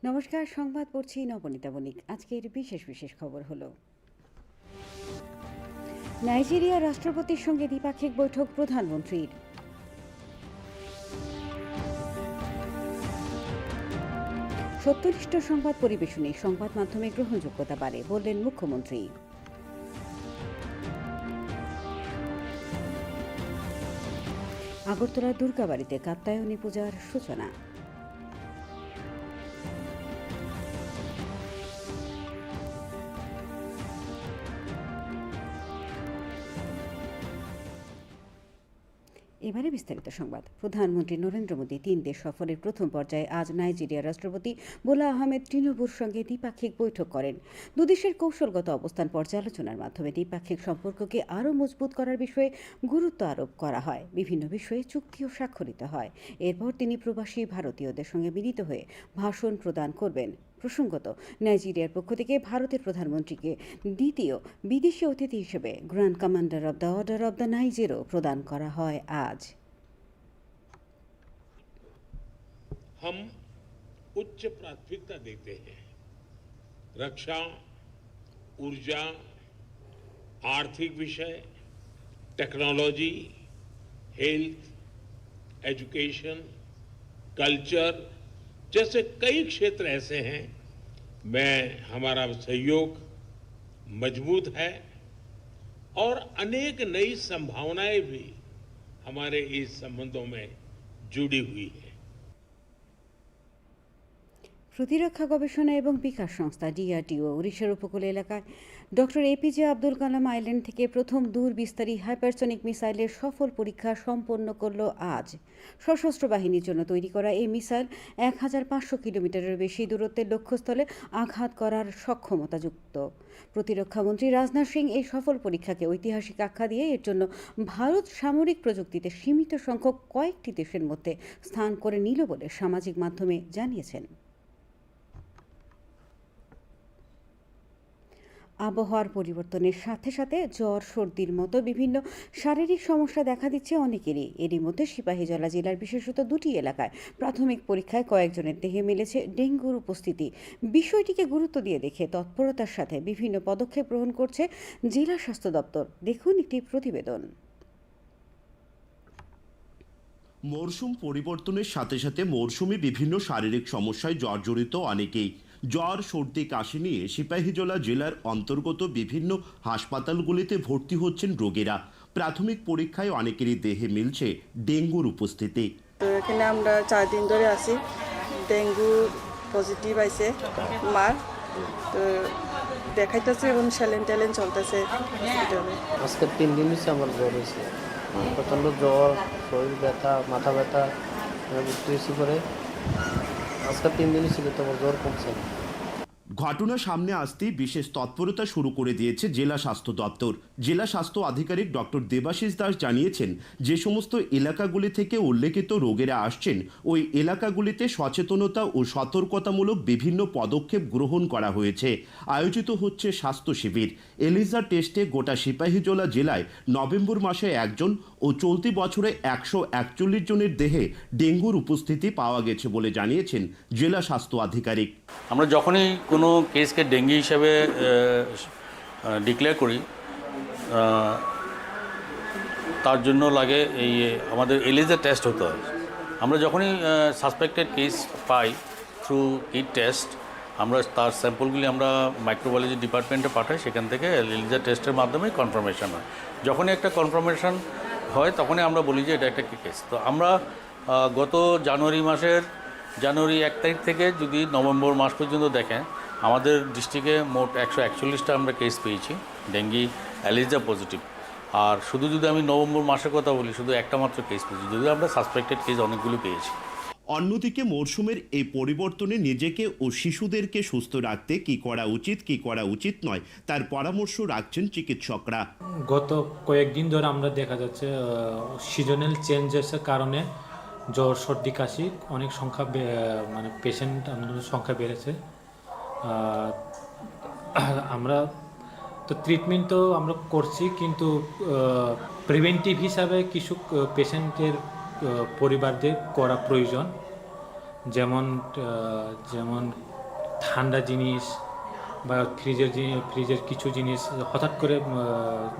নমস্কার, সংবাদ পড়ছি নবনীতা বণিক। আজকের বিশেষ খবর হলো, নাইজেরিয়ার রাষ্ট্রপতির সঙ্গে দ্বিপাক্ষিক বৈঠক প্রধানমন্ত্রীর। সত্যনিষ্ঠ সংবাদ পরিবেশনে সংবাদ মাধ্যমে গ্রহণযোগ্যতা বাড়ে বললেন মুখ্যমন্ত্রী। আগরতলার দুর্গাবাড়িতে কাত্যায়নী পূজার সূচনা। এবারে বিস্তারিত সংবাদ। প্রধানমন্ত্রী নরেন্দ্র মোদী 3 দেশ সফরের প্রথম পর্যায়ে আজ নাইজেরিয়ার রাষ্ট্রপতি বোলা আহমেদ তিনুবুর সঙ্গে দ্বিপাক্ষিক বৈঠক করেন। দুদেশের কৌশলগত অবস্থান পর্যালোচনার মাধ্যমে দ্বিপাক্ষিক সম্পর্ককে আরও মজবুত করার বিষয়ে গুরুত্ব আরোপ করা হয়। বিভিন্ন বিষয়ে চুক্তিও স্বাক্ষরিত হয়। এরপর তিনি প্রবাসী ভারতীয়দের সঙ্গে মিলিত হয়ে ভাষণ প্রদান করবেন। প্রসঙ্গত, নাইজেরিয়ার পক্ষ থেকে ভারতের প্রধানমন্ত্রীকে দ্বিতীয় বিদেশি অতিথি হিসেবে grand commander of the order of the নাইজেরও প্রদান করা হয় আজ। हम उच्च प्राथमिकता देते हैं। रक्षा, ऊर्जा, आर्थिक विषय, टेक्नोलॉजी, हेल्थ, एजुकेशन, कल्चर जैसे कई क्षेत्र ऐसे हैं में हमारा सहयोग मजबूत है और अनेक नई संभावनाएं भी हमारे इस संबंधों में जुड़ी हुई है। প্রতিরক্ষা গবেষণা এবং বিকাশ সংস্থা ডিআরডিও উড়িষ্যার উপকূল এলাকায় doctor APJ Abdul Kalam island থেকে প্রথম দূরবিস্তারী হাইপারসনিক মিসাইলের সফল পরীক্ষা সম্পন্ন করল আজ। সশস্ত্র বাহিনীর জন্য তৈরি করা এই মিসাইল 1500 কিলোমিটারের বেশি দূরত্বের লক্ষ্যস্থলে আঘাত করার সক্ষমতাযুক্ত। প্রতিরক্ষামন্ত্রী রাজনাথ সিং এই সফল পরীক্ষাকে ঐতিহাসিক আখ্যা দিয়ে এর জন্য ভারত সামরিক প্রযুক্তিতে সীমিত সংখ্যক কয়েকটি দেশের মধ্যে স্থান করে নিল বলে সামাজিক মাধ্যমে জানিয়েছেন। আবহাওয়ার পরিবর্তনের সাথে সাথে জ্বর, সর্দির মতো বিভিন্ন শারীরিক সমস্যা দেখা দিচ্ছে অনেকেরই। এরই মধ্যে সিপাহীজলা জেলার বিশেষত 2টি এলাকায় প্রাথমিক পরীক্ষায় কয়েকজনের দেহে মিলেছে ডেঙ্গুর উপস্থিতি। বিষয়টিকে গুরুত্ব দিয়ে দেখে তৎপরতার সাথে বিভিন্ন পদক্ষেপ গ্রহণ করছে জেলা স্বাস্থ্য দপ্তর। দেখুন একটি প্রতিবেদন। মরশুম পরিবর্তনের সাথে সাথে মরশুমে বিভিন্ন শারীরিক সমস্যায় জর্জরিত অনেকেই। জ্বর, সর্দি, কাশি নিয়ে সিপাহীজলা জেলার অন্তর্গত বিভিন্ন হাসপাতালগুলিতে ভর্তি হচ্ছেন রোগীরা। প্রাথমিক পরীক্ষায় অনেকেরই দেহে মিলছে ডেঙ্গুর উপস্থিতি। তো এখানে আমরা 4 দিন ধরে আছি, ডেঙ্গু পজিটিভ আইছে মার, তো দেখাইতেছে এখন স্যালাইন চলতেছে হসপিটালে। আজকে 3 দিন হচ্ছে আমার জ্বর হয়েছে, প্রচণ্ড জ্বর, শরীর ব্যথা, মাথা ব্যথা বেশি করে। আজকে 3 দিনই ছিল, তোমার জ্বর কমছে না। ঘটনা সামনে আসতেই বিশেষ তৎপরতা শুরু করে দিয়েছে জেলা স্বাস্থ্য দপ্তর। জেলা স্বাস্থ্য আধিকারিক ডক্টর দেবাশিস দাস জানিয়েছেন, যে সমস্ত এলাকাগুলি থেকে উল্লেখিত রোগীরা আসছেন ওই এলাকাগুলিতে সচেতনতা ও সতর্কতামূলক বিভিন্ন পদক্ষেপ গ্রহণ করা হয়েছে। আয়োজিত হচ্ছে স্বাস্থ্য শিবির। এলিজা টেস্টে গোটা সিপাহীজলা জেলায় নভেম্বর মাসে 1 জন ও চলতি বছরে 141 জনের দেহে ডেঙ্গুর উপস্থিতি পাওয়া গেছে বলে জানিয়েছেন জেলা স্বাস্থ্য আধিকারিক। আমরা যখনই কোনো কেসকে ডেঙ্গি হিসাবে ডিক্লেয়ার করি, তার জন্য লাগে এই আমাদের এলিজা টেস্ট হতে হয়। আমরা যখনই সাসপেক্টেড কেস পাই থ্রু কিট টেস্ট, আমরা তার স্যাম্পলগুলি আমরা মাইক্রোবায়োলজি ডিপার্টমেন্টে পাঠাই, সেখান থেকে এলিজা টেস্টের মাধ্যমে কনফার্মেশন হয়। যখনই একটা কনফার্মেশন হয় তখনই আমরা বলি যে এটা একটা কেস। তো আমরা গত জানুয়ারি 1 তারিখ থেকে যদি নভেম্বর মাস পর্যন্ত দেখেন, আমাদের ডিস্ট্রিক্টে মোট 141টা আমরা কেস পেয়েছি ডেঙ্গি এলিজা পজিটিভ। আর শুধু যদি আমি নভেম্বর মাসের কথা বলি, শুধু একটা মাত্র কেস পেয়েছি, যদি আমরা সাসপেক্টেড কেস অনেকগুলো পেয়েছি। অন্যদিকে মরশুমের এই পরিবর্তনে নিজেকে ও শিশুদেরকে সুস্থ রাখতে কি করা উচিত নয় তার পরামর্শ রাখছেন চিকিৎসকরা। গত কয়েকদিন ধরে আমরা দেখা যাচ্ছে সিজনাল চেঞ্জেসের কারণে জ্বর, সর্দি, কাশি অনেক সংখ্যা পেশেন্ট আমাদের সংখ্যা বেড়েছে। আমরা তো ট্রিটমেন্ট তো আমরা করছি, কিন্তু প্রিভেন্টিভ হিসাবে কিছু পেশেন্টের পরিবারদের করা প্রয়োজন। যেমন ঠান্ডা জিনিস বা ফ্রিজের কিছু জিনিস হঠাৎ করে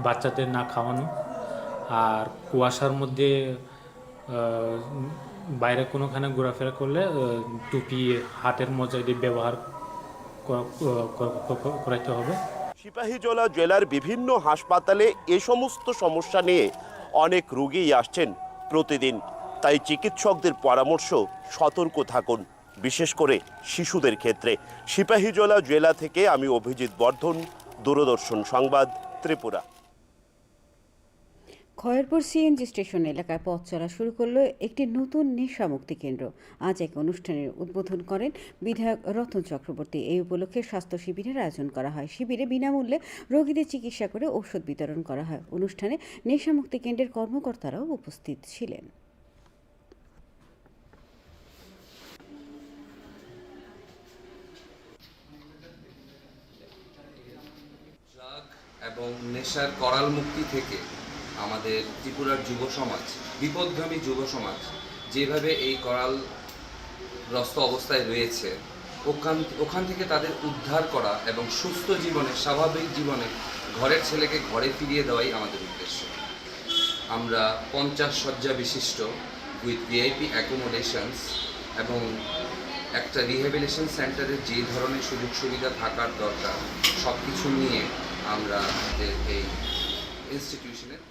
বাচ্চাদের না খাওয়ানো, আর কুয়াশার মধ্যে বাইরে কোনোখানে ঘোরাফেরা করলে টুপি, হাতের মোজা এটি ব্যবহার করাতে হবে। সিপাহীজলা জেলার বিভিন্ন হাসপাতালে এ সমস্ত সমস্যা নিয়ে অনেক রোগীই আসছেন প্রতিদিন। তাই চিকিৎসকদের পরামর্শ সতর্ক থাকুন, বিশেষ করে শিশুদের ক্ষেত্রে। সিপাহীজলা জেলা থেকে আমি অভিজিৎ বর্ধন, দূরদর্শন সংবাদ, ত্রিপুরা। খয়েরপুর সিএনজি স্টেশন এলাকায় পথ চলা শুরু করলো একটি নতুন নেশামুক্তি কেন্দ্র। আজ এক অনুষ্ঠানের উদ্বোধন করেন বিধায়ক রতন চক্রবর্তী। এই উপলক্ষে স্বাস্থ্য শিবিরের আয়োজন করা হয়। শিবিরে বিনামূল্যে রোগীদের চিকিৎসা করে ঔষধ বিতরণ করা হয়। অনুষ্ঠানে নেশামুক্তি কেন্দ্রের কর্মকর্তারাও উপস্থিত ছিলেন। ড্রাগ এবং নেশার করাল মুক্তি থেকে আমাদের ত্রিপুরার যুব সমাজ, বিপদগামী যুব সমাজ যেভাবে এই করালগ্রস্ত অবস্থায় রয়েছে, ওখান থেকে তাদের উদ্ধার করা এবং সুস্থ জীবনে, স্বাভাবিক জীবনে ঘরের ছেলেকে ঘরে ফিরিয়ে দেওয়াই আমাদের উদ্দেশ্য। আমরা 50 শয্যা বিশিষ্ট উইথ ভিআইপি অ্যাকোমোডেশনস এবং একটা রিহ্যাবিলিটেশন সেন্টারের যে ধরনের সুযোগ সুবিধা থাকার দরকার সব কিছু নিয়ে আমরা এই ইনস্টিটিউশনের।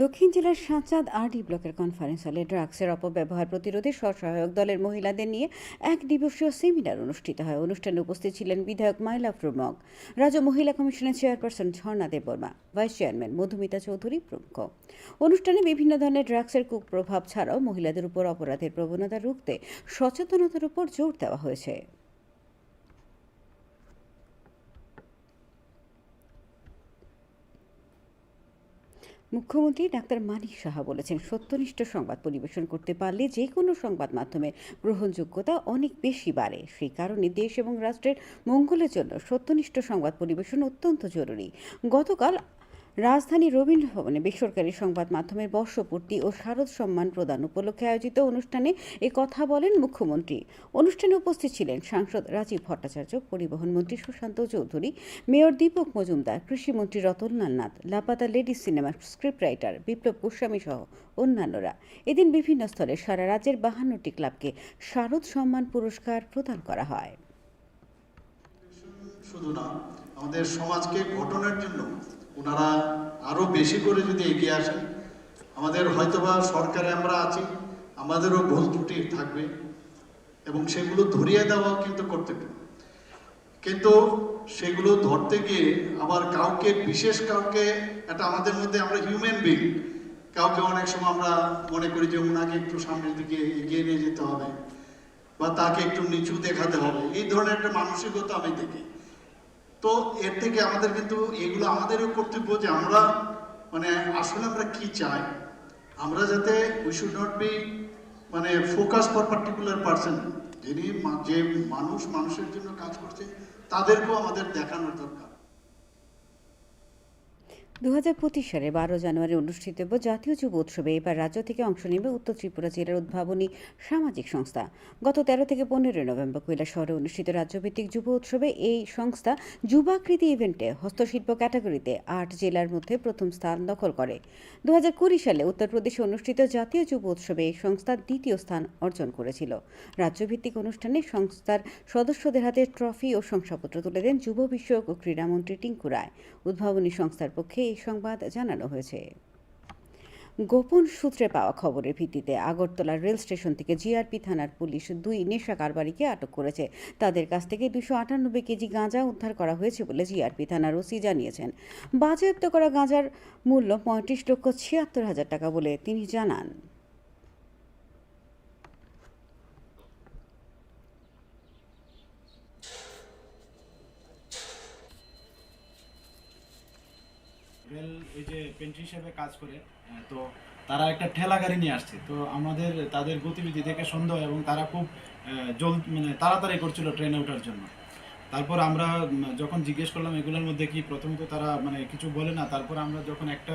দক্ষিণ জেলার সাঁচাদ আরডি ব্লকের কনফারেন্স হলে ড্রাগসের অপব্যবহার প্রতিরোধে স্বসহায়ক দলের মহিলাদের নিয়ে এক দিবসীয় সেমিনার অনুষ্ঠিত হয়। অনুষ্ঠানে উপস্থিত ছিলেন বিধায়ক মাইলা ফ্রুমক, রাজ্য মহিলা কমিশনের চেয়ারপারসন ঝর্ণা দেববর্মা, ভাইস চেয়ারম্যান মধুমিতা চৌধুরী প্রমুখ। অনুষ্ঠানে বিভিন্ন ধরনের ড্রাগসের কুপ্রভাব ছাড়াও মহিলাদের উপর অপরাধের প্রবণতা রুখতে সচেতনতার উপর জোর দেওয়া হয়েছে। মুখ্যমন্ত্রী ডাক্তার মানিক সাহা বলেছেন, সত্যনিষ্ঠ সংবাদ পরিবেশন করতে পারলে যে কোনো সংবাদ মাধ্যমের গ্রহণযোগ্যতা অনেক বেশি বাড়ে। সেই কারণে দেশ এবং রাষ্ট্রের মঙ্গলের জন্য সত্যনিষ্ঠ সংবাদ পরিবেশন অত্যন্ত জরুরি। গতকাল রাজধানী রবীন্দ্রভবনে বেসরকারি সংবাদ মাধ্যমের বর্ষপূর্তি ও শারদ সম্মান প্রদান উপলক্ষে আয়োজিত অনুষ্ঠানে এ কথা বলেন মুখ্যমন্ত্রী। অনুষ্ঠানে উপস্থিত ছিলেন সাংসদ রাজীব ভট্টাচার্য, পরিবহন মন্ত্রী সুশান্ত চৌধুরী, মেয়র দীপক মজুমদার, কৃষিমন্ত্রী রতনলাল নাথ, লাপাতা লেডিস সিনেমার স্ক্রিপ্ট রাইটার বিপ্লব গোস্বামী সহ অন্যান্যরা। এদিন বিভিন্ন স্তরে সারা রাজ্যের 52টি ক্লাবকে শারদ সম্মান পুরস্কার প্রদান করা হয়। শুধু না, আমাদের সমাজকে গঠনের জন্য ওনারা আরো বেশি করে যদি এগিয়ে আসেন, আমাদের হয়তোবা সরকারে আমরা আছি, আমাদেরও ভুল ত্রুটি থাকবে এবং সেগুলো ধরিয়ে দেওয়াও কিন্তু কর্তব্য। কিন্তু সেগুলো ধরতে গিয়ে আবার কাউকে, বিশেষ কাউকে, এটা আমাদের মধ্যে, আমরা হিউম্যান বিং, কাউকে অনেক সময় আমরা মনে করি যে ওনাকে একটু সামনের দিকে এগিয়ে নিয়ে যেতে হবে বা তাকে একটু নিচু দেখাতে হবে, এই ধরনের একটা মানসিকতা আমি দেখি। তো এর থেকে আমাদের কিন্তু এগুলো আমাদেরও কর্তব্য যে আমরা আসলে আমরা কি চাই, আমরা যাতে we should not be focus for particular person, যিনি যে মানুষের জন্য কাজ করছে তাদেরকেও আমাদের দেখানোর দরকার। 2025 সালে 12 জানুয়ারি অনুষ্ঠিতব্য জাতীয় যুব উৎসবে এবার রাজ্য থেকে অংশ নেবে উত্তর ত্রিপুরা জেলার উদ্ভাবনী সামাজিক সংস্থা। গত 13 থেকে 15 নভেম্বর কৈলাস শহরে অনুষ্ঠিত রাজ্যভিত্তিক যুব উৎসবে এই সংস্থা যুবাকৃতি ইভেন্টে হস্তশিল্প ক্যাটাগরিতে 8 জেলার মধ্যে প্রথম স্থান দখল করে। 2020 সালে উত্তরপ্রদেশে অনুষ্ঠিত জাতীয় যুব উৎসবে এই সংস্থা দ্বিতীয় স্থান অর্জন করেছিল। রাজ্যভিত্তিক অনুষ্ঠানে সংস্থার সদস্যদের হাতে ট্রফি ও শংসাপত্র তুলে দেন যুব বিষয়ক ও ক্রীড়ামন্ত্রী টিঙ্কু রায়। উদ্ভাবনী সংস্থার পক্ষে এই সংবাদ জানানো হয়েছে। গোপন সূত্রে পাওয়া খবরের ভিত্তিতে আগরতলা রেল স্টেশন থেকে জিআরপি থানার পুলিশ 2 নেশা কারবারিকে আটক করেছে। তাদের কাছ থেকে 298 কেজি গাঁজা উদ্ধার করা হয়েছে বলে জিআরপি থানার ওসি জানিয়েছেন। বাজেয়াপ্ত করা গাঁজার মূল্য 35,76,000 টাকা বলে তিনি জানান। রেল এই যে পেন্ট্রি হিসেবে কাজ করে, তো তারা একটা ঠেলা গাড়ি নিয়ে আসছে। তো আমাদের তাদের গতিবিধি দেখে সন্দেহ এবং তারা খুব তাড়াতাড়ি করছিল ট্রেনে ওঠার জন্য। তারপর আমরা যখন জিজ্ঞেস করলাম এগুলোর মধ্যে কি, প্রথমে তো তারা কিছু বলে না। তারপর আমরা যখন একটা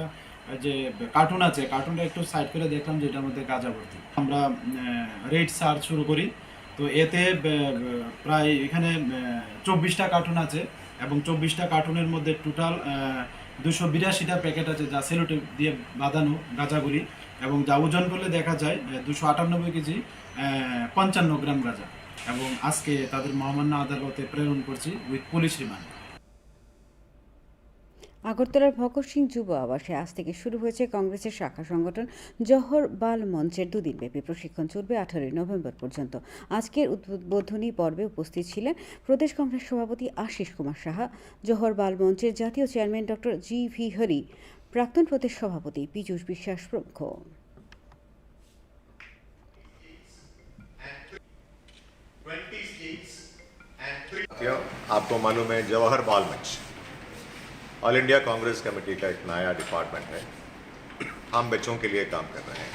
যে কার্টুন আছে, কার্টুনটা একটু সাইড করে দেখলাম যে এটার মধ্যে গাঁজা ভর্তি। আমরা রেড সার্চ শুরু করি। তো এতে প্রায় এখানে 24টা কার্টুন আছে এবং 24টা কার্টুনের মধ্যে টোটাল 282টা প্যাকেট আছে যা সেলোটেপ দিয়ে বাঁধানো গাঁজাগুলি, এবং যা ওজন করলে দেখা যায় 298 কেজি 55 গ্রাম গাঁজা, এবং আজকে তাদের মহামান্য আদালতে প্রেরণ করছি উইথ পুলিশ রিমান্ড। আগরতলার ভগৎ সিং যুব আবাসে আজ থেকে শুরু হয়েছে কংগ্রেসের শাখা সংগঠন জহর বাল মঞ্চের দুদিনব্যাপী প্রশিক্ষণ চলবে 18 নভেম্বর পর্যন্ত। আজকের উদ্বোধনী পর্বে উপস্থিত ছিলেন প্রদেশ কংগ্রেস সভাপতি আশিস কুমার সাহা, জহর বাল মঞ্চের জাতীয় চেয়ারম্যান ডক্টর জি.ভি. হরি, প্রাক্তন প্রদেশ সভাপতি পীযূষ বিশ্বাস প্রমুখ। आपको मालूम है जवाहर बाल मंच ऑल इंडिया कांग्रेस कमेटी का एक नया डिपार्टमेंट है। हम बच्चों के लिए काम कर रहे हैं।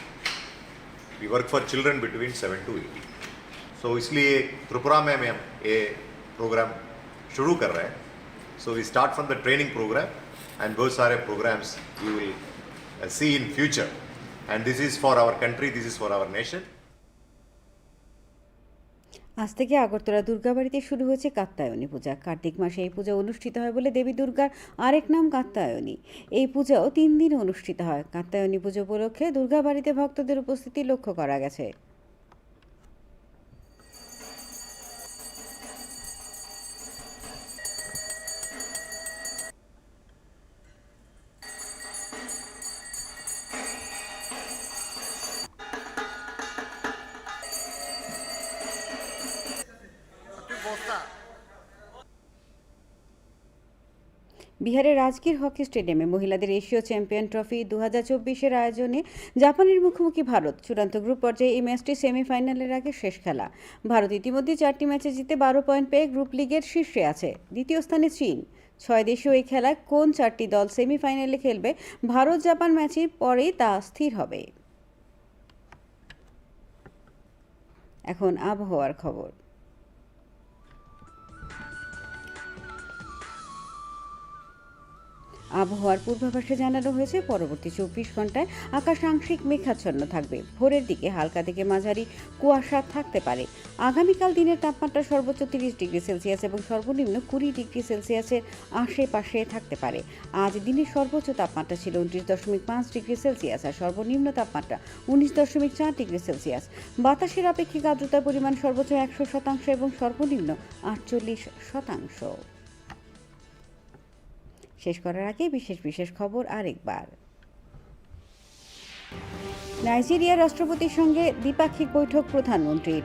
We work for children between 7 to 8। So इसलिए त्रिपुरा में हम ये प्रोग्राम शुरू कर रहे हैं। So we start from the training programme and बहुत सारे programmes you will see in future and this is for our country, this is for our nation. আজ থেকে আগরতলা দুর্গাবাড়িতে শুরু হয়েছে কাত্যায়নী পূজা। কার্তিক মাসে এই পূজা অনুষ্ঠিত হয় বলে দেবী দুর্গার আরেক নাম কাত্যায়নী। এই পূজাও 3 দিন অনুষ্ঠিত হয়। কাত্যায়নী পুজো উপলক্ষে দুর্গাবাড়িতে ভক্তদের উপস্থিতি লক্ষ্য করা গেছে। বিহারের রাজগীর হকি স্টেডিয়ামে মহিলাদের এশীয় চ্যাম্পিয়ন ট্রফি 2024-এর আয়োজনে জাপানের মুখোমুখি ভারত। চূড়ান্ত গ্রুপ পর্যায়ে এই ম্যাচটি সেমিফাইনালের আগে শেষ খেলা। ভারত ইতিমধ্যে 4টি ম্যাচে জিতে 12 পয়েন্ট পেয়ে গ্রুপ লিগের শীর্ষে আছে। দ্বিতীয় স্থানে চীন। 6 দেশীয় এই খেলায় কোন 4টি দল সেমিফাইনালে খেলবে ভারত জাপান ম্যাচের পরেই তা স্থির হবে। এখন আবহাওয়ার খবর। আবহাওয়ার পূর্বাভাসে জানানো হয়েছে পরবর্তী 24 ঘন্টায় আকাশ আংশিক মেঘাচ্ছন্ন থাকবে। ভোরের দিকে হালকা থেকে মাঝারি কুয়াশা থাকতে পারে। আগামীকাল দিনের তাপমাত্রা সর্বোচ্চ 30 ডিগ্রি সেলসিয়াস এবং সর্বনিম্ন 20 ডিগ্রি সেলসিয়াসের আশেপাশে থাকতে পারে। আজ দিনের সর্বোচ্চ তাপমাত্রা ছিল 29.5 ডিগ্রি সেলসিয়াস আর সর্বনিম্ন তাপমাত্রা 19.4 ডিগ্রি সেলসিয়াস। বাতাসের আপেক্ষিক আর্দ্রতার পরিমাণ সর্বোচ্চ 100% এবং সর্বনিম্ন 48%। শেষ করার আগে বিশেষ খবর আরেকবার। নাইজেরিয়ার রাষ্ট্রপতির সঙ্গে দ্বিপাক্ষিক বৈঠক প্রধানমন্ত্রীর।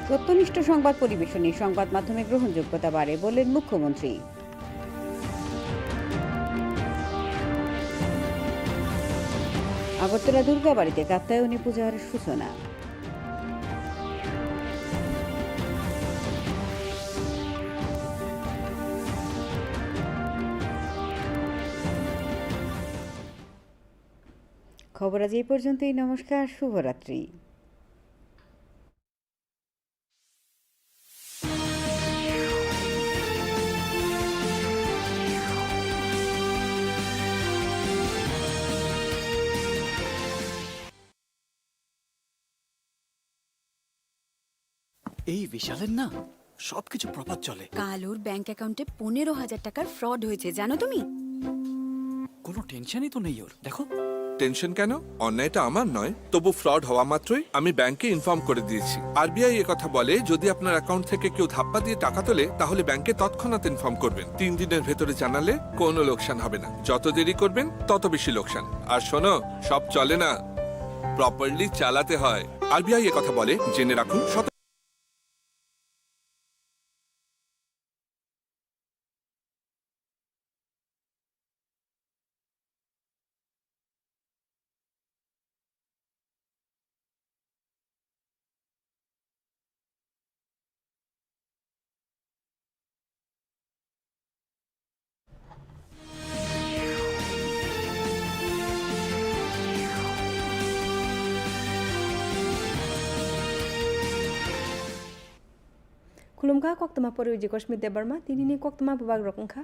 সত্যনিষ্ঠ সংবাদ পরিবেশনে সংবাদ মাধ্যমে গ্রহণযোগ্যতা বাড়ে বললেন মুখ্যমন্ত্রী। আগরতলা দুর্গাবাড়িতে কাত্যায়নী পূজার সূচনা। খবর আজ এই পর্যন্তই। নমস্কার, শুভরাত্রি। এই বিশালের না সবকিছু প্রপার চলে। কাল ওর ব্যাংক অ্যাকাউন্টে 15,000 টাকার ফ্রড হয়েছে, জানো তুমি? কোনো টেনশনই তো নেই ওর। দেখো, টেনশন কেন? অন্যায়টা আমার নয়, তবু ফ্রড হওয়া মাত্রই আমি ব্যাংকে ইনফর্ম করে দিয়েছি। আরবিআই কথা বলে, যদি আপনার অ্যাকাউন্ট থেকে কেউ ধাপ্পা দিয়ে টাকা তোলে তাহলে ব্যাংকে তৎক্ষণাৎ ইনফর্ম করবেন। 3 দিনের ভেতরে জানালে কোনো লোকসান হবে না। যত দেরি করবেন তত বেশি লোকসান। আর শোনো, সব চলে না, প্রপারলি চালাতে হয়। আরবিআই কথা বলে, জেনে রাখুন। Kulumka koktama pori uji kosmit debarma tinini koktama babag rokongka.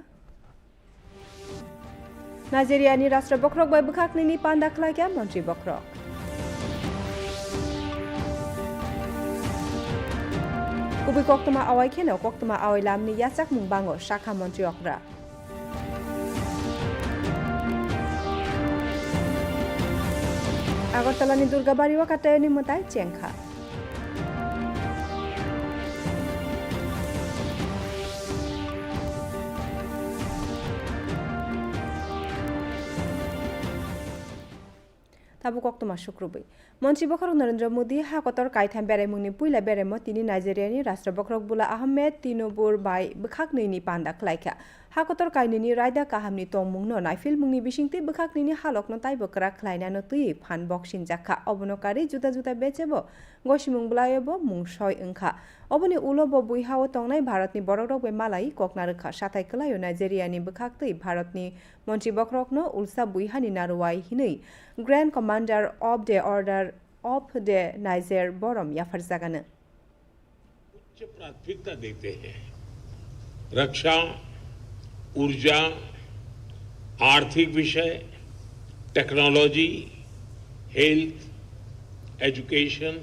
नाइजेरियानि राष्ट्र बख्रक बै बखाखनि पान्दा खलायग्या मन्त्रि बख्रक कुबि कक्तमा आवाय खेनो कक्तमा आवाय लामनि याचाक मुंबांगो शाखा मन्त्रि अक्रा আগরতলাनि दुर्गाबारिवा काटायनि मताय चेंखा ताबुक अक्टमा शुक्रबै मन्त्री बखरक नरेन्द्र मोदी हाकतर काइथाम बेरायमुंनि पुइला बेरायमो तिनि नाइजेरियानि राष्ट्र बखरक बुला आहमेद तिनुबुर बाय बखाकनैनि पान्दा खलायखा हाकतर काइनिनि रायदा काहामनि तंमुंनो नाइफिल मुंनि बिसिंति बखाकनैनि हालकनो ताइबकरा खलायनानो तुइ फान बक्सिन जाखा अबनकारि जुदा जुदा बेचेबो गसिमुं बुलायबो मुं सय ओंखा अबनि उलोबो बुइहाव तंनाय भारतनि बरकरक बे मालाई ककनारखा साथाय कलायो नाइजेरियानि बखाकतै भारतनि मन्त्री बखरकनो उल्सा बुइहानि नारुवाय हिनै grand commander of the order of the Niger बरम याफर जागानो उच्च प्राथमिकता देते हैं रक्षा ऊर्जा आर्थिक विषय टेक्नोलॉजी हेल्थ एजुकेशन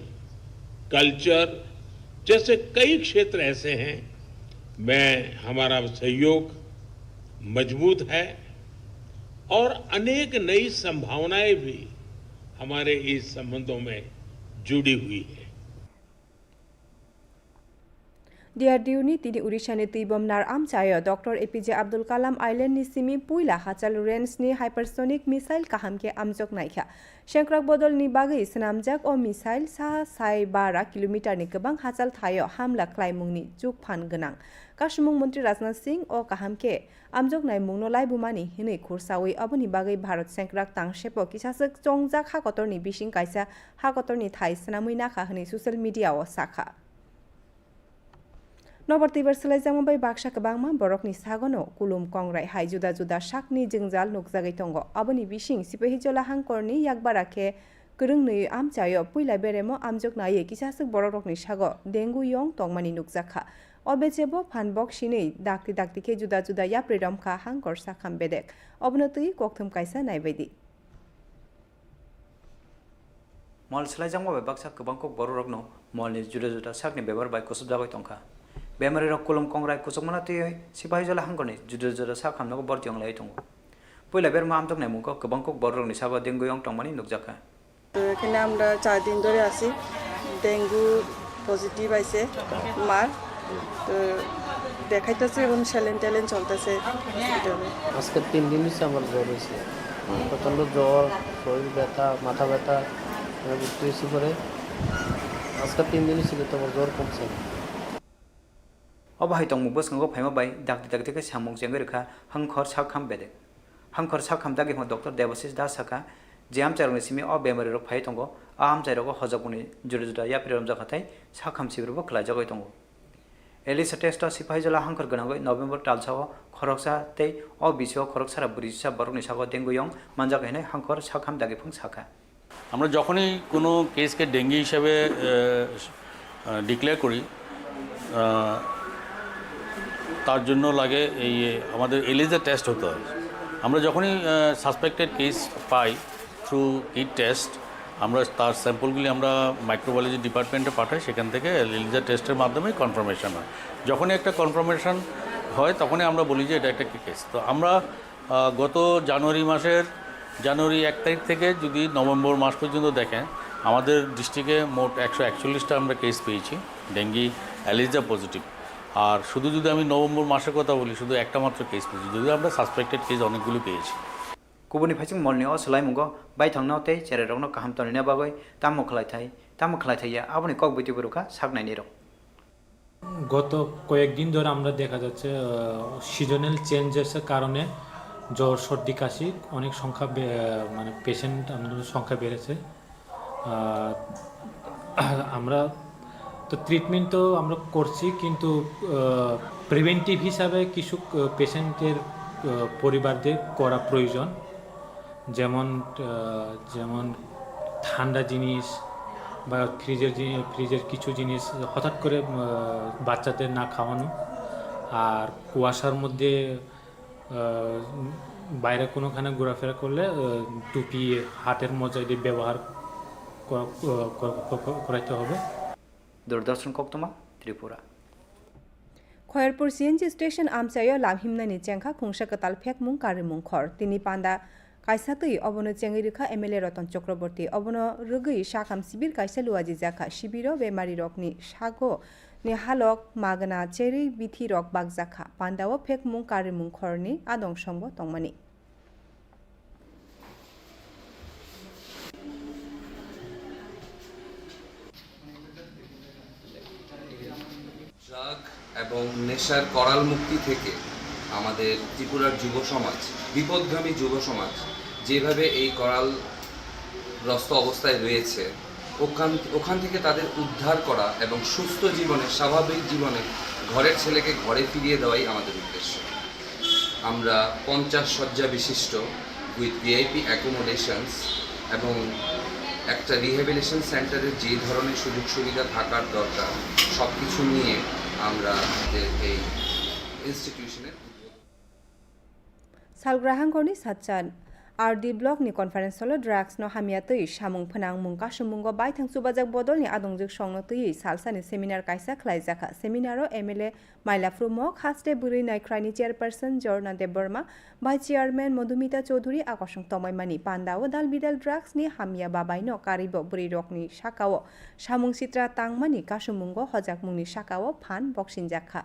कल्चर जैसे कई क्षेत्र ऐसे हैं में हमारा सहयोग मजबूत है और अनेक नई संभावनाएं भी हमारे इस संबंधों में जुड़ी हुई है DRDO-ni tini Urisha-ni tibomnar amchayo Dr. APJ Abdul Kalam Island-ni simi puila hachal range-ni hypersonic missile kahamke amjok naikha. Shenkrak bodol-ni bagai senamjak o missile sa sai 12 kilometer-ni kebang hachal thayo hamla klaimung-ni juk phan genang. Kasumung Mantri Rajnath Singh o kahamke amjok nai mungno laibumani hinui khursawi aboni bagai Bharat Shenkrak tangshepo kisasek chongjak hakotor-ni bising kaisa hakotor-ni thai senamui nakha hinui social media-o sakha. नबर्तिबर सलाइजामा बै बाक्सा कबांमा बरकनि सागनो कुलुम कंग्राय हाय जुदा जुदा शाकनि जोंजाल नुकजागै तंगो अबनि बिसिं सिपहिजला हांकरनि याकबाराखे गरुंनै आमचायो पुइला बेरेमो आमजक नायै किसासक बरकनि sago dengue यं तंगमानि नुकजाखा अबेजेबो फानबक सिनै दाक्ति दाक्तिखे जुदा जुदा याप्रेरमखा हांकर साखाम बेदेक अबनतै कक्थम कायसा नायबायदि मल सलाइजामा बै बाक्सा कबांको बरकनो मलनि जुदा जुदा शाकनि बेबार बाय कसब जाबाय तंखा बेमारी कुलम कंग्राय कुचकमना तुय सिपाहीजला हांगरनि जुदा जुदा सा खामनाको बर्तियं लाई दङ पहिला बेर मा आमतक नायमुको गोबांको बररनि साबा डेंगु यं टंगमानि नुकजाखा তো এখানে আমরা 4 দিন ধরে আছি ডেঙ্গু পজিটিভ আইছে মার তো দেখাইতেছে এখন স্যালাইন ট্যালেন চলতেছে আজকে 3 দিন হইছে আমার জ্বর হইছে প্রচন্ড জ্বর শরীর ব্যথা মাথা ব্যথা বুঝতে ইচ্ছে করে আজকে 3 দিন ছিল তো আমার জ্বর কমছে अबाहाय तंग मुबस गंगो फाइमा बाय दाक्ति दाक्ति के सामंग जेंगे रेखा हंखर साखाम बेदे हंखर साखाम दागे म डॉक्टर देवशिष दास साका जे आमचारनि सिमी अ बेमारि रक फाइ तंगो आमचारको हजकुनि जुदा जुदा या प्रेरम जाखाथाय साखाम सिबिरबो खला जगै तंगो एलिसा टेस्ट सिपाहीजला हंखर गनागै नभेम्बर टालसाव खरकसा तै अ बिसो खरकसारा बुरिसा बरकनि सागो डेंगु यं मानजागायनाय हंखर साखाम दागे फुं साखा আমরা যখনই কোনো কেসকে ডেঙ্গি হিসেবে ডিক্লেয়ার করি তার জন্য লাগে এই আমাদের এলিজা টেস্ট হতে হয় আমরা যখনই সাসপেক্টেড কেস পাই থ্রু কিট টেস্ট আমরা তার স্যাম্পলগুলি আমরা মাইক্রোবায়োলজি ডিপার্টমেন্টে পাঠাই সেখান থেকে এলিজা টেস্টের মাধ্যমে কনফার্মেশন হয় যখনই একটা কনফার্মেশন হয় তখনই আমরা বলি যে এটা একটা কেস তো আমরা গত জানুয়ারি 1 তারিখ থেকে যদি নভেম্বর মাস পর্যন্ত দেখেন আমাদের ডিস্ট্রিক্টে মোট 141টা আমরা কেস পেয়েছি ডেঙ্গি এলিজা পজিটিভ আর শুধু যদি আমি নভেম্বর মাসের কথা বলি শুধু একটা মাত্র কেস পেয়েছি যদি আমরা সাসপেক্টেড কেস অনেকগুলো পেয়েছি कुबुनि फाइसिं मलनि अ सलाइमुगो बाय थांनाव तै चेरेरकनो काहाम तनिना बागै तामो खलाइथाय आबनि कक बितिबुरुका सागनायनि रक গত কয়েকদিন ধরে আমরা দেখা যাচ্ছে সিজনাল চেঞ্জেসের কারণে জ্বর সর্দি কাশি অনেক সংখ্যা মানে পেশেন্ট আমাদের সংখ্যা বেড়েছে আমরা তো ট্রিটমেন্ট তো আমরা করছি কিন্তু প্রিভেন্টিভ হিসাবে কিছু পেশেন্টের পরিবারদের করা প্রয়োজন যেমন ঠান্ডা জিনিস বা ফ্রিজের কিছু জিনিস হঠাৎ করে বাচ্চাদের না খাওয়ানো আর কুয়াশার মধ্যে বাইরে কোনোখানে ঘোরাফেরা করলে টুপি হাতের মোজা এটি ব্যবহার করাইতে হবে। দূরদর্শন কক্তমা ত্রিপুরা। খয়েরপুর সিএনজি স্টেশন আমচাইও লামহিমনানি চেংখা খুংসা কতাল ফেকমুং কারিমুং খর তিনি পান্ডা কাইসাতই অবন চেঙ্গি রেখা এমএলএ রতন চক্রবর্তী অবন রুগই সাকাম শিবির কাইসা লুয়াজি জাখা শিবির বেমারি রকনি sago ni halok magna cheri bithi rok bagjakha pandao phekmung karimung khorni adong songbo tongmani drug এবং নেশার করাল মুক্তি থেকে আমাদের ত্রিপুরার যুব সমাজ, বিপদগামী যুব সমাজ যেভাবে এই করালগ্রস্ত অবস্থায় রয়েছে, ওখান থেকে তাদের উদ্ধার করা এবং সুস্থ জীবনে, স্বাভাবিক জীবনে ঘরের ছেলেকে ঘরে ফিরিয়ে দেওয়াই আমাদের উদ্দেশ্য। আমরা 50 শয্যা বিশিষ্ট উইথ ভিআইপি অ্যাকোমোডেশনস এবং একটা রিহ্যাবিলিটেশন সেন্টারের যে ধরনের সুযোগ সুবিধা থাকার দরকার সব কিছু নিয়ে আমরা আমাদের এই ইনস্টিটিউশনের সালগ্রাহাঙ্গনি সাতচান आरडी ब्लॉक नि कॉन्फ्रेंस हॉल ड्रग्स नो हामिया तई सामुंग फनांग मुंका सुमुंगो बायथां सुबाजाक बदल नि आदंजक संनो तई सालसानि सेमिनार कायसा खलाइजाखा सेमिनारो एमएलए माइलाफ्रुमो खास्ते बुरै नायख्रानि चेयरपर्सन जर्ना देबबर्मा भाइस चेयरमैन मधुमिता चौधुरी आकर्षण तमायमानि पान्दाओ दाल बिदाल ड्रग्स नि हामिया बाबाइनो कारिबो बुरै रकनि साकाओ सामुंग सित्रा तांगमानि कासुमुंगो हजाक मुंनि साकाओ फान बक्सिनजाखा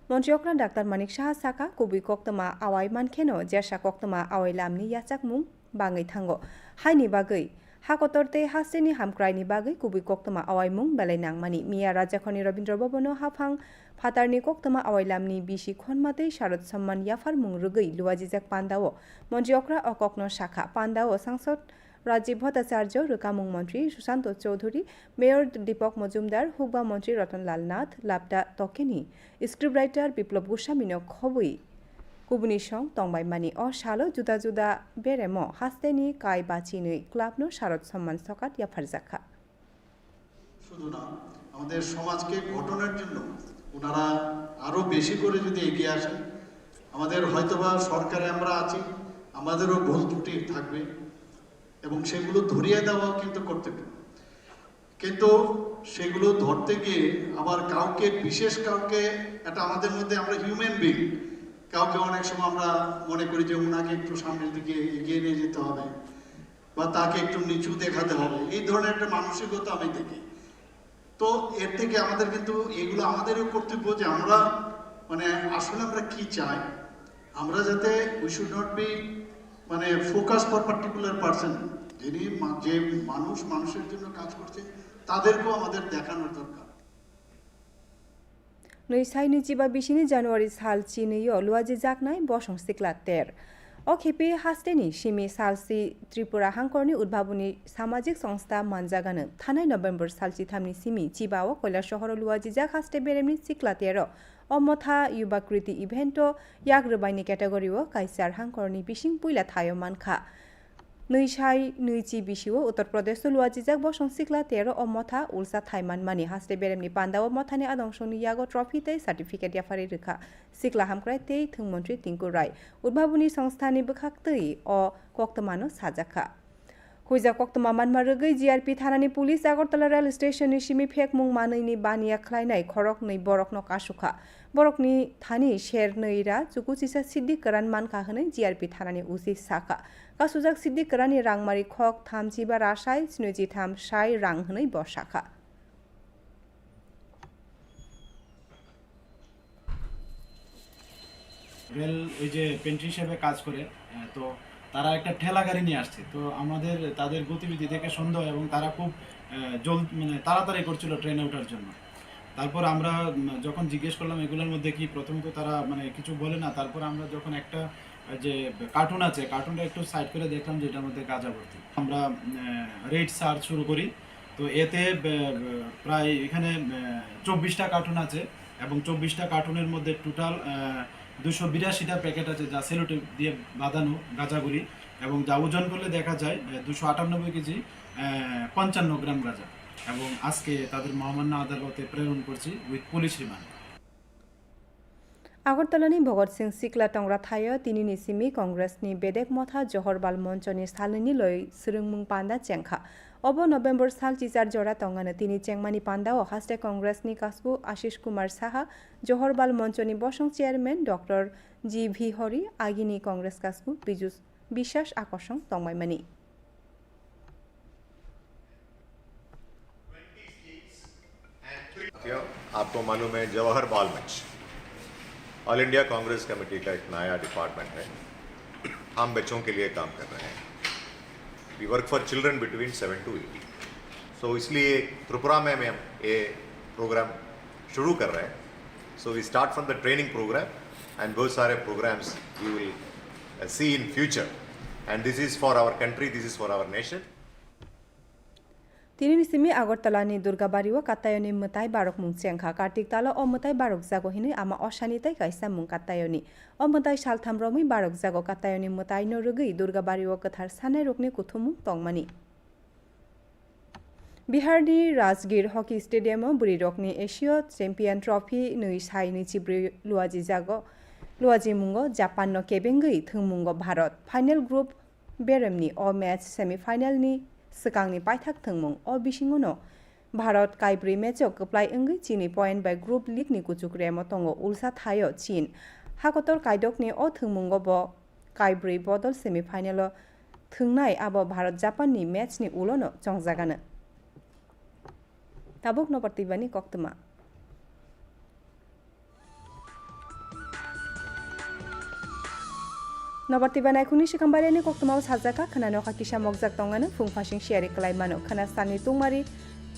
मन्त्रियकरा डाक्टर मानिक साहा साका कुबुइ कक्तमा आवाइ मानखेनो जेरसा कक्तमा आवाइ लामनि याचाक मुं बाङै थांगो हाइनि बागै हाकतरते हासेनि हामक्राइनि बागै कुबुइ कक्तमा आवाइ मुं बेलाइनांमानि मिया राजाखनि रवीन्द्र भवनो हाफां फातारनि कक्तमा आवाइ लामनि बिसि खनमातै शारद सम्मान याफार मुं रुगै लुवाजिजाक पान्दाओ मन्त्रियकरा अकक्नो शाखा पान्दाओ सांसद राजीव भट्टाचार्य रुकामुं मंत्री सुशांत चौधरी मेयर दीपक मजुमदार हुकबा मंत्री रतनलाल नाथ लापटा तकेनी स्क्रिप्ट राइटर बिप्लब गोस्वामीनो खबुई कुबुनि सं तंबायमानि अ सालो जुदा जुदा बेरेमो हास्तेनि काय बाचिनै क्लाबनो शारद सम्मान सकात याफारजाखा শুধু না আমাদের সমাজকে গঠনের জন্য ওনারা আরো বেশি করে যদি এগিয়ে আসেন আমাদের হয়তোবা সরকারে আমরা আছি আমাদেরও ভুল ত্রুটি থাকবে এবং সেগুলো ধরিয়ে দেওয়া কিন্তু কর্তব্য কিন্তু সেগুলো ধরতে গিয়ে আবার কাউকে বিশেষ কাউকে এটা আমাদের মধ্যে আমরা হিউম্যান বিং কাউকে অনেক সময় আমরা মনে করি যে ওনাকে একটু সামনের দিকে এগিয়ে নিয়ে যেতে হবে বা তাকে একটু নিচু দেখাতে হবে এই ধরনের একটা মানসিকতা আমি দেখি তো এর থেকে আমাদের কিন্তু এগুলো আমাদেরও কর্তব্য যে আমরা মানে আসলে আমরা কি চাই আমরা যাতে উই শুড নট বি মানে ফোকাস ফর পার্টিকুলার পার্সন যিনি যে মানুষের জন্য কাজ করছে তাদেরকেও আমাদের দেখানোর দরকার नैसाइनि जिबा बिसिनि जानुवारि साल चिनैयो लुवाजि जाकनाय बसं सिक्ला तेर अ खेपे हास्टेनि सिमि सालसि त्रिपुरा हांकरनि उद्भावनी सामाजिक संस्था मानजागानो थानाय नभेम्बर सालसि थामनि सिमि चिबाओ কৈলাস शहर लुवाजि जाक हास्टे बेरेमनि सिक्ला तेर अमथा युबाकृति इभेन्टो याग्रबाइनि क्याटेगरिओ काइसार हांकरनि बिसिं पुइला थायो मानखा नैसाइ नैचि बिसिओ उत्तर प्रदेश लुवाजिजाक बसं सिक्ला तेर अमथा उल्सा थाइमान मानि हास्टे बेरेमनि पान्दाओ मथानि आदंसनि यागो ट्रफी तै सर्टिफिकेट याफारि रेखा सिक्ला हामक्राय तै थंमन्त्री टिंकु राय उद्भावनी संस्थानि बखाक तै अ कक्तमानो साजाखा हुइजा कक्तमा मानमा रगै जिआरपि थानानि पुलिस आगरतला रेल स्टेशननि सिमि फेक मुं मानैनि बानिया ख्लायनाय खरक नै बरकनो कासुखा बरकनि थानि शेर नैरा चुकुचिसा सिद्दिक करान मानखा हनै जिआरपि थानानि उसि साखा कासुजाक सिद्दिक करानि रांमारि खक 35 रासाय 73 साय रां हनै बसाखा রেল এই যে পেন্ট্রি হিসেবে কাজ করে তো তারা একটা ঠেলা গাড়ি নিয়ে আসছে তো আমাদের তাদের গতিবিধি দেখে সন্দেহ এবং তারা খুব মানে তাড়াতাড়ি করছিল ট্রেনে ওঠার জন্য তারপর আমরা যখন জিজ্ঞেস করলাম এগুলোর মধ্যে কি প্রথমত তারা মানে কিছু বলে না তারপর আমরা যখন একটা যে কার্টুন আছে কার্টুনটা একটু সাইড করে দেখলাম যে এটার মধ্যে গাঁজা ভর্তি আমরা রেড সার্চ শুরু করি তো এতে প্রায় এখানে 24টা কার্টুন আছে এবং 24টা কার্টুনের মধ্যে টোটাল 282টা প্যাকেট আছে যা সেলোটেপ দিয়ে বাঁধানো গাঁজাগুলি এবং যা ওজন করলে দেখা যায় 298 কেজি 55 গ্রাম গাঁজা এবং আজকে তাদের মহামান্য আদালতে প্রেরণ করছি with police remand আগরতলাनि Bhagat Singh सिक्ला टंग्रा थायो तिनि सिमी कांग्रेसनि बेदेक मथा जहरबाल मंचनि सालनि लय सुरुंमुं पान्दा चेंखा अब नवेम्बर साल चिचार जरा टंगानो तिनि चेंमानि पान्दा व हास्टे कांग्रेसनि कासबु आशिष कुमार साहा जहरबाल मंचनि बसं चेयरमैन डॉक्टर जी.भि. हरि आगिनि कांग्रेस कासबु विश्वास आकर्षण तंगमायमानि आपको मालूम है जवाहर बाल मंच ऑल इंडिया कांग्रेस कमेटी का एक नया डिपार्टमेंट है। हम बच्चों के लिए काम कर रहे हैं। We work for children between 7 to 8। So इसलिए त्रिपुरा में हम ये प्रोग्राम शुरू कर रहे हैं। So we start from the training programme and बहुत सारे programmes you will see in future and this is for our country, this is for our nation. तिनि सिमी আগরতলাनि दुर्गाबारिव कातायनि मताय बारक मुं चेंखा कार्तिक ताला अ मताय बारक जागो हिनि आमा अशानिताय कायसा मुं कातायनि अ मताय सालथाम रमै बारक जागो कातायनि मताय न रुगै दुर्गाबारिव कथार सानाय रकनि कुथुमु तंगमानि बिहारनि राजगीर हकी स्टेडियाम बुरी रकनि एशिया चैम्पियन ट्रफी नै साइ नैचिब्रै लुआजि जागो लुआजि मुंगो जापान न केबेंगै थंमुंगो भारत फाइनल ग्रुप बेरेमनि अ मैच सेमिफाइनलनि सिगांनि पाइथाक थंमुं अ बिसिङावनो भारत काइब्रै मेचआव कप्लाय अंगै चीननि पॉइंट बाय ग्रुप लीगनि कुचुक रेम तंगो उल्सा थायो चीन हाकतर काइदकनि अ थंमुंगो ब काइब्रै बदल सेमिफाइनल थंनाय आबो भारत जापाननि मैचनि उलनो चंजागानो ताबुक नपर्तिबानि कक्तमा नबर्तिबा नायखुनि सिखांबारिनि कक्तमाव साजाका खनानो खाकिसा मगजाक तंगानो फुंफासिं शेयारि कलायमानो खना सानि तुंमारि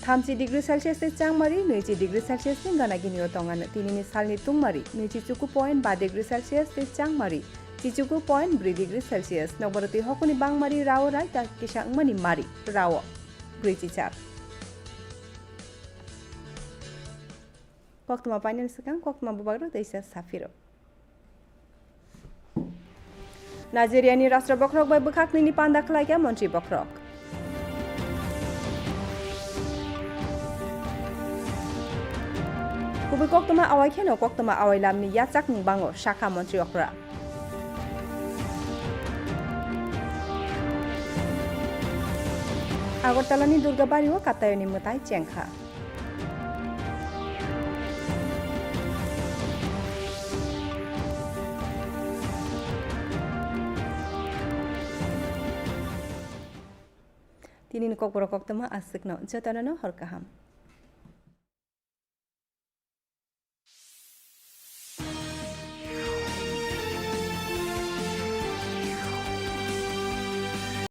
30 डिग्री सेल्सियस नि चांमारि 20 डिग्री सेल्सियस नि गानागिनियो तंगानो तिनिनि सालनि तुंमारि 24.5 डिग्री सेल्सियस नि चांमारि 24.4 डिग्री सेल्सियस नबरति हकुनि बांमारि राव राय ता किसा अंगमानि मारि राव 34 कक्तमा पाइनल सिखां कक्तमा बुबाग्रो दैसा साफिरो नाइजेरियानि राष्ट्र बख्रक बाय बखाखनि पान्दा खलायगा मन्त्रि बख्रक कुबि कक्तमा आवाय खेनो कक्तमा आवाय लामनि याचाक नुबांगो शाखा मन्त्रि अख्रा আগরতলাनि दुर्गाबारिव कातायनि मताय चेंखा तिनि ककबर कक्तमा आसिकनो जतननो हरकाहाम